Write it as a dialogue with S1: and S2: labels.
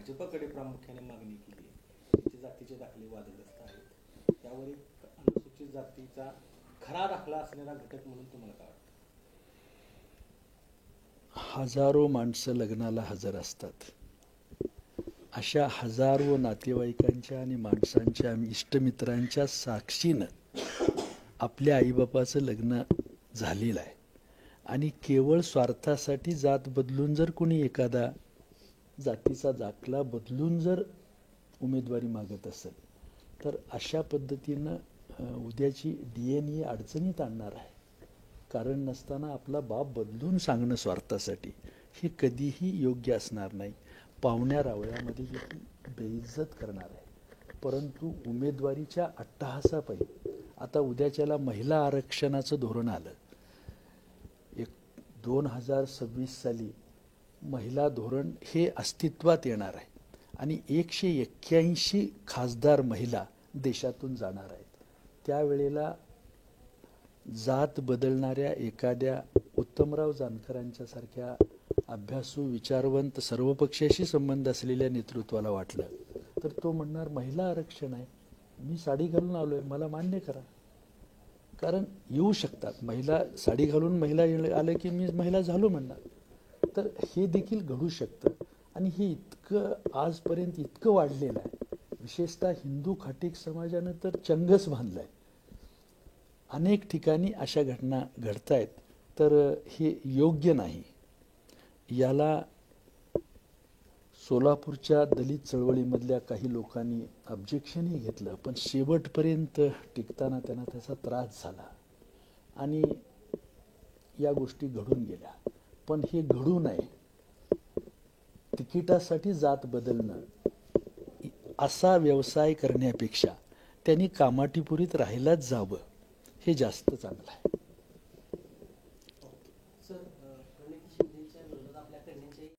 S1: भाजपकडे प्रामुख्याने मागणी केली आहे. त्यांचे जातीचे दाखले वादग्रस्त आहेत. त्यावर एक अनुसूचित जातीचा खरा दाखला असलेला घटक म्हणून तुम्हाला काय वाटतं?
S2: हजारो माणसं लग्नाला हजर असतात. अशा हजारो नातेवाईकांच्या आणि माणसांच्या इष्टमित्रांच्या साक्षीनं आपल्या आईबापाचं लग्न झालेलं आहे. आणि केवळ स्वार्थासाठी जात बदलून जर कोणी एखादा जातीचा दाखला बदलून जर उमेदवारी मागत असेल तर अशा पद्धतीनं उद्याची DNA अडचणीत आणणार आहे. कारण नसताना आपला बाप बदलून सांगणं स्वार्थासाठी हे कधीही योग्य असणार नाही. पाहुण्या रावळ्यामध्ये ही बेइज्जत करणार आहे. परंतु उमेदवारीच्या अट्टहासापायी आता उद्याच्याला महिला आरक्षणाचं धोरण आलं. 2026 साली महिला धोरण हे अस्तित्वात येणार आहे आणि 181 खासदार महिला देशातून जाणार आहेत. त्यावेळेला जात बदलणाऱ्या एखाद्या उत्तमराव जानकरांच्या सारख्या अभ्यासू विचारवंत सर्वपक्षाशी संबंध असलेल्या नेतृत्वाला वाटलं तर तो म्हणणार महिला आरक्षण आहे, मी साडी घालून आलोय, मला मान्य करा. कारण येऊ शकतात महिला साडी घालून महिला आलं की मी महिला झालो म्हणणार. तर हे देखील घडू शकतं आणि हे इतकं आजपर्यंत इतकं वाढलेलं आहे. विशेषतः हिंदू खाटीक समाजानं तर चंगच बांधलाय. अनेक ठिकाणी अशा घटना घडतायत. तर हे योग्य नाही. याला सोलापूरच्या दलित चळवळीमधल्या काही लोकांनी ऑब्जेक्शनही घेतलं, पण शेवटपर्यंत टिकताना त्यांना त्याचा त्रास झाला आणि या गोष्टी घडून गेल्या. पण हे घडू नये. तिकिटासाठी जात बदलणं असा व्यवसाय करण्यापेक्षा त्यांनी कामाटीपुरीत राहायलाच जावं हे जास्त चांगलं आहे.
S3: सर, प्रणिती शिंदेच्या विरोधात आपल्या कन्यांचे